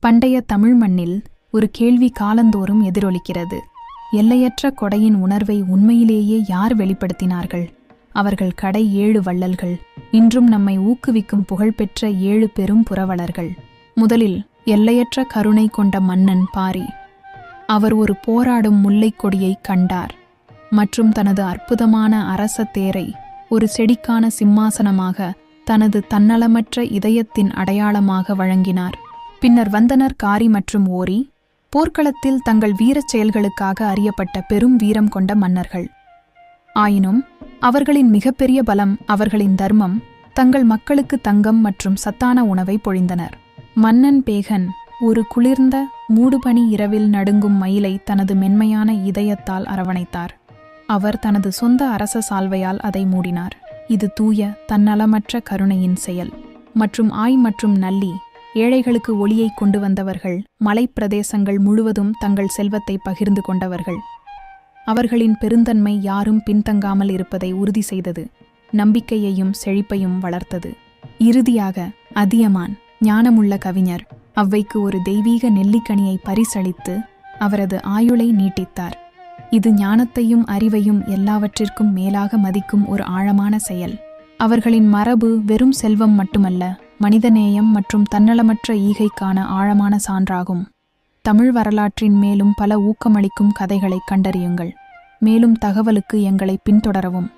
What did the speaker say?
பண்டைய தமிழ் மண்ணில் ஒரு கேள்வி காலந்தோறும் எதிரொலிக்கிறது. எல்லையற்ற கொடையின் உணர்வை உண்மையிலேயே யார் வெளிப்படுத்தினார்கள்? அவர்கள் கடை 7 வள்ளல்கள், இன்றும் நம்மை ஊக்குவிக்கும் புகழ்பெற்ற 7 பெரும் புரவலர்கள். முதலில் எல்லையற்ற கருணை கொண்ட மன்னன் பாரி. அவர் ஒரு போராடும் முல்லைக் கொடியைக் கண்டார் மற்றும் தனது அற்புதமான அரச தேரை ஒரு செடிக்கான சிம்மாசனமாக தனது தன்னலமற்ற இதயத்தின் அடையாளமாக வழங்கினார். பின்னர் வந்தனர் காரி மற்றும் ஓரி, போர்க்களத்தில் தங்கள் வீரச் செயல்களுக்காக அறியப்பட்ட பெரும் வீரம் கொண்ட மன்னர்கள். ஆயினும் அவர்களின் மிகப்பெரிய பலம் அவர்களின் தர்மம். தங்கள் மக்களுக்கு தங்கம் மற்றும் சத்தான உணவை பொழிந்தனர். மன்னன் பேகன் ஒரு குளிர்ந்த மூடுபனி இரவில் நடுங்கும் மயிலை தனது மென்மையான இதயத்தால் அரவணைத்தார். அவர் தனது சொந்த அரச சால்வையால் அதை மூடினார். இது தூய தன்னலமற்ற கருணையின் செயல். மற்றும் ஆய் மற்றும் நல்லி, ஏழைகளுக்கு ஒளியை கொண்டு வந்தவர்கள், மலைப்பிரதேசங்கள் முழுவதும் தங்கள் செல்வத்தை பகிர்ந்து கொண்டவர்கள். அவர்களின் பெருந்தன்மை யாரும் பின்தங்காமல் இருப்பதை உறுதி செய்தது, நம்பிக்கையையும் செழிப்பையும் வளர்த்தது. இறுதியாக அதியமான், ஞானமுள்ள கவிஞர், அவ்வைக்கு ஒரு தெய்வீக நெல்லிக்கனியை பரிசளித்து அவரது ஆயுளை நீட்டித்தார். இது ஞானத்தையும் அறிவையும் எல்லாவற்றிற்கும் மேலாக மதிக்கும் ஒரு ஆழமான செயல். அவர்களின் மரபு வெறும் செல்வம் மட்டுமல்ல, மனிதநேயம் மற்றும் தன்னலமற்ற ஈகைக்கான ஆழமான சான்றாகும். தமிழ் வரலாற்றின் மேலும் பல ஊக்கமளிக்கும் கதைகளை கண்டறியுங்கள். மேலும் தகவலுக்கு எங்களை பின்தொடரவும்.